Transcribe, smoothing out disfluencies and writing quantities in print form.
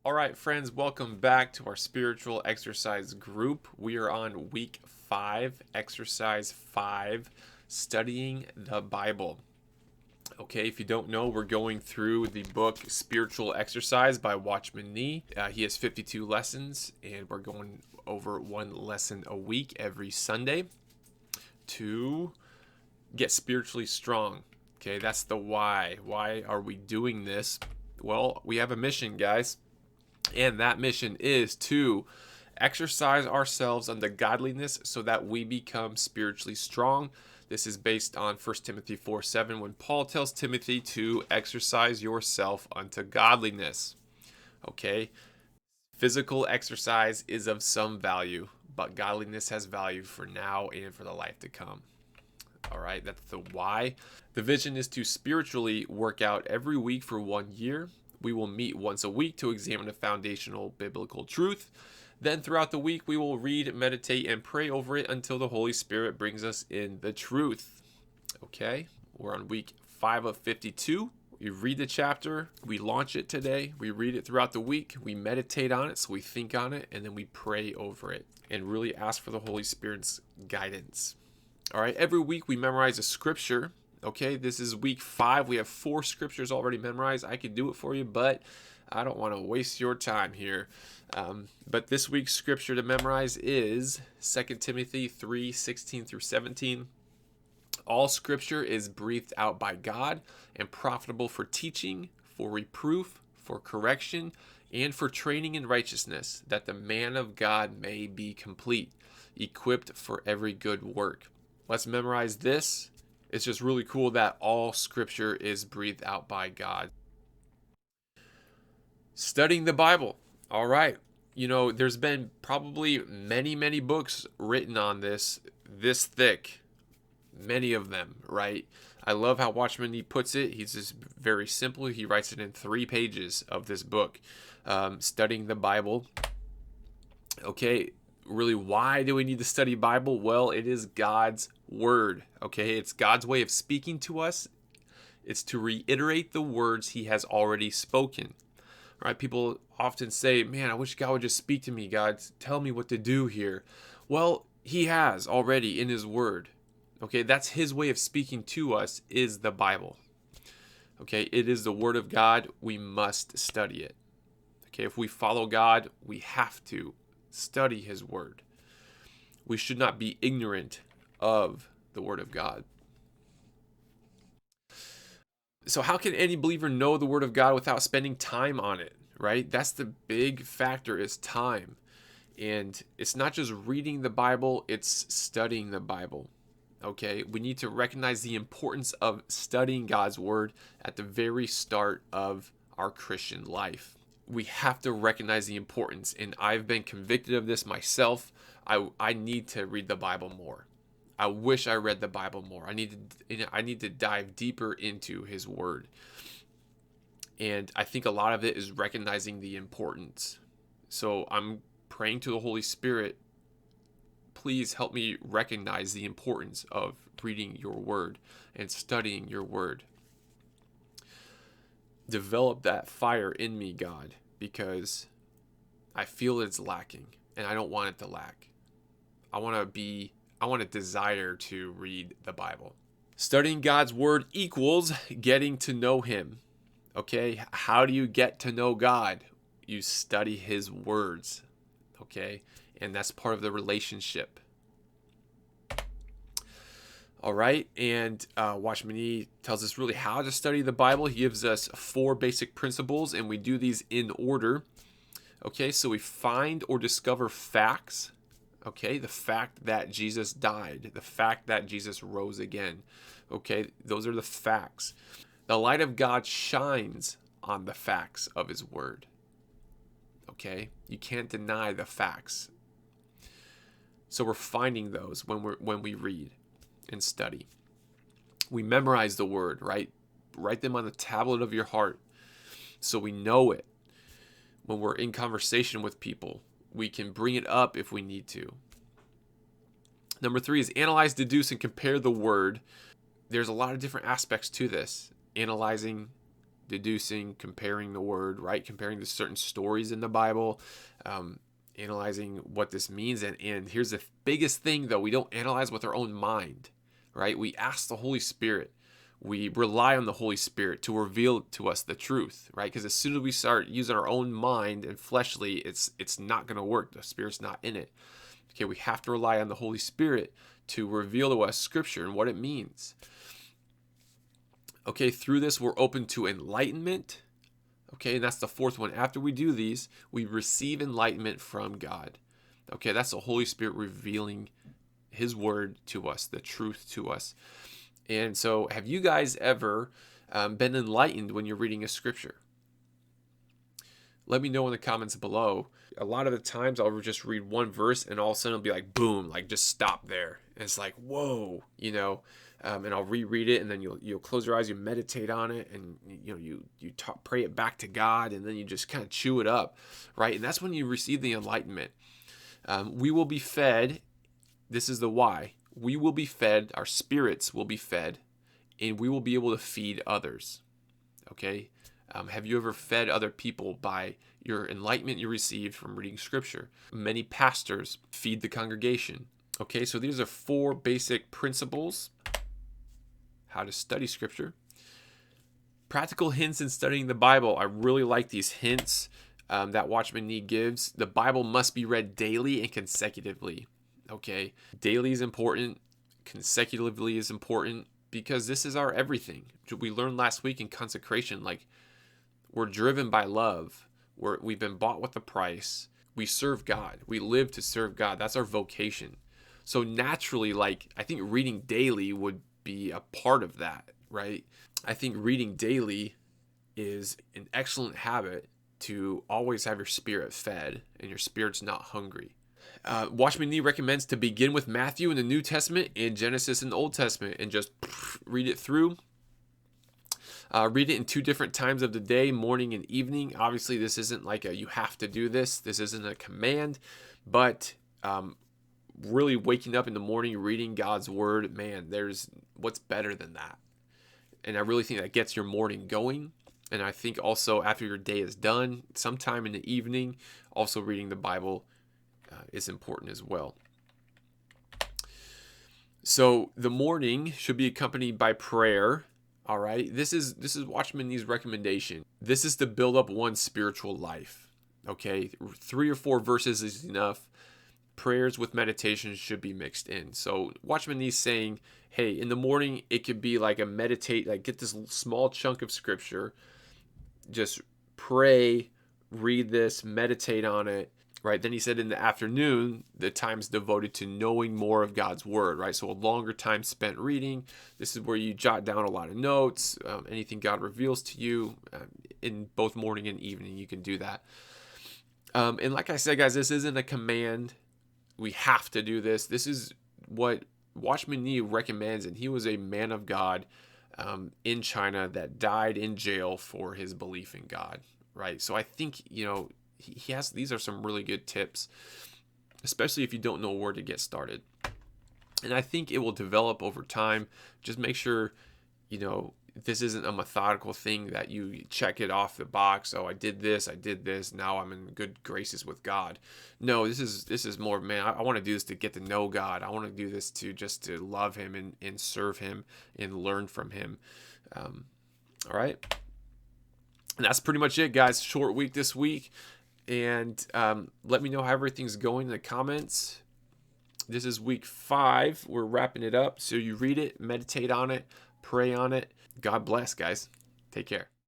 All right, friends, welcome back to our spiritual exercise group. We are on week 5, exercise 5, studying the Bible. Okay, if you don't know, we're going through the book Spiritual Exercise by Watchman Nee. He has 52 lessons, and we're going over one lesson a week every Sunday to get spiritually strong. Okay, that's the why. Why are we doing this? Well, we have a mission, guys. And that mission is to exercise ourselves unto godliness so that we become spiritually strong. This is based on 1 Timothy 4:7 when Paul tells Timothy to exercise yourself unto godliness. Okay? Physical exercise is of some value, but godliness has value for now and for the life to come. All right, that's the why. The vision is to spiritually work out every week for 1 year. We will meet once a week to examine a foundational biblical truth. Then throughout the week, we will read, meditate, and pray over it until the Holy Spirit brings us in the truth. Okay, we're on week 5 of 52. We read the chapter, we launch it today, we read it throughout the week, we meditate on it, so we think on it, and then we pray over it and really ask for the Holy Spirit's guidance. All right, every week we memorize a scripture. Okay, this is week 5. We have 4 scriptures already memorized. I could do it for you, but I don't want to waste your time here. But this week's scripture to memorize is 2 Timothy 3:16 through 17. All scripture is breathed out by God and profitable for teaching, for reproof, for correction, and for training in righteousness, that the man of God may be complete, equipped for every good work. Let's memorize this. It's just really cool that all scripture is breathed out by God. Studying the Bible. All right. You know, there's been probably many books written on this thick. Many of them, right? I love how Watchman Nee puts it. He's just very simple. He writes it in 3 pages of this book. Studying the Bible. Okay, really, why do we need to study Bible? Well, it is God's word. Okay, it's God's way of speaking to us. It's to reiterate the words he has already spoken. All right, people often say, man, I wish God would just speak to me. God, tell me what to do here. Well, he has already in his word. Okay, that's his way of speaking to us, is the Bible. Okay, it is the word of God. We must study it. Okay, if we follow God, we have to study his word. We should not be ignorant of the word of God. So how can any believer know the word of God without spending time on it, right? That's the big factor, is time. And it's not just reading the Bible, it's studying the Bible. Okay, we need to recognize the importance of studying God's word at the very start of our Christian life. We have to recognize the importance, and I've been convicted of this myself. I need to read the Bible more. I wish I read the Bible more. I need to dive deeper into his word. And I think a lot of it is recognizing the importance. So I'm praying to the Holy Spirit, please help me recognize the importance of reading your word and studying your word. Develop that fire in me, God, because I feel it's lacking and I don't want it to lack. I want to desire to read the Bible. Studying God's word equals getting to know him. Okay, how do you get to know God? You study his words. Okay, and that's part of the relationship. All right, and Watchman Nee tells us really how to study the Bible. He gives us 4 basic principles, and we do these in order. Okay, so we find or discover facts. Okay, the fact that Jesus died, the fact that Jesus rose again. Okay, those are the facts. The light of God shines on the facts of his word. Okay, you can't deny the facts. So we're finding those when we read and study. We memorize the word, right? Write them on the tablet of your heart so we know it. When we're in conversation with people, we can bring it up if we need to. Number 3 is analyze, deduce, and compare the word. There's a lot of different aspects to this. Analyzing deducing, comparing the word, right? Comparing to certain stories in the Bible, analyzing what this means. And here's the biggest thing, though. We don't analyze with our own mind, right? We ask the Holy Spirit. We rely on the Holy Spirit to reveal to us the truth, right? Because as soon as we start using our own mind and fleshly, it's not going to work. The Spirit's not in it. Okay, we have to rely on the Holy Spirit to reveal to us Scripture and what it means. Okay, through this, we're open to enlightenment. Okay, and that's the fourth one. After we do these, we receive enlightenment from God. Okay, that's the Holy Spirit revealing His word to us, the truth to us. And so, have you guys ever been enlightened when you're reading a scripture? Let me know in the comments below. A lot of the times I'll just read one verse and all of a sudden it'll be like, boom, like just stop there. And it's like, whoa, and I'll reread it, and then you'll close your eyes, you meditate on it, and you pray it back to God, and then you just kind of chew it up, right? And that's when you receive the enlightenment. We will be fed. This is the why. We will be fed. Our spirits will be fed, and we will be able to feed others. Okay. Have you ever fed other people by your enlightenment you received from reading scripture? Many pastors feed the congregation. Okay, so these are 4 basic principles how to study scripture. Practical hints in studying the Bible. I really like these hints that Watchman Nee gives. The Bible must be read daily and consecutively. Okay, daily is important, consecutively is important, because this is our everything. We learned last week in consecration, like, we're driven by love. We've been bought with a price. We serve God. We live to serve God. That's our vocation. So naturally, like, I think reading daily would be a part of that, right? I think reading daily is an excellent habit to always have your spirit fed and your spirit's not hungry. Watchman Nee recommends to begin with Matthew in the New Testament and Genesis in the Old Testament and just read it through. Read it in 2 different times of the day, morning and evening. Obviously, this isn't like you have to do this. This isn't a command, but really waking up in the morning, reading God's word, man, there's what's better than that. And I really think that gets your morning going. And I think also after your day is done, sometime in the evening, also reading the Bible is important as well. So the morning should be accompanied by prayer. All right, this is Watchman Nee's recommendation. This is to build up one's spiritual life. Okay, 3 or 4 verses is enough. Prayers with meditation should be mixed in. So Watchman Nee's saying, hey, in the morning it could be like a meditate, like get this small chunk of scripture, just pray, read this, meditate on it. Right. Then he said in the afternoon, the time's devoted to knowing more of God's word. Right. So a longer time spent reading. This is where you jot down a lot of notes, anything God reveals to you in both morning and evening. You can do that. And like I said, guys, this isn't a command. We have to do this. This is what Watchman Nee recommends. And he was a man of God in China that died in jail for his belief in God. Right. So I think, he has, these are some really good tips, especially if you don't know where to get started. And I think it will develop over time. Just make sure, this isn't a methodical thing that you check it off the box. Oh, I did this. Now I'm in good graces with God. No, this is more, man, I want to do this to get to know God. I want to do this to love him and serve him and learn from him. All right. And that's pretty much it, guys. Short week this week. And let me know how everything's going in the comments. This is week 5. We're wrapping it up. So you read it, meditate on it, pray on it. God bless, guys. Take care.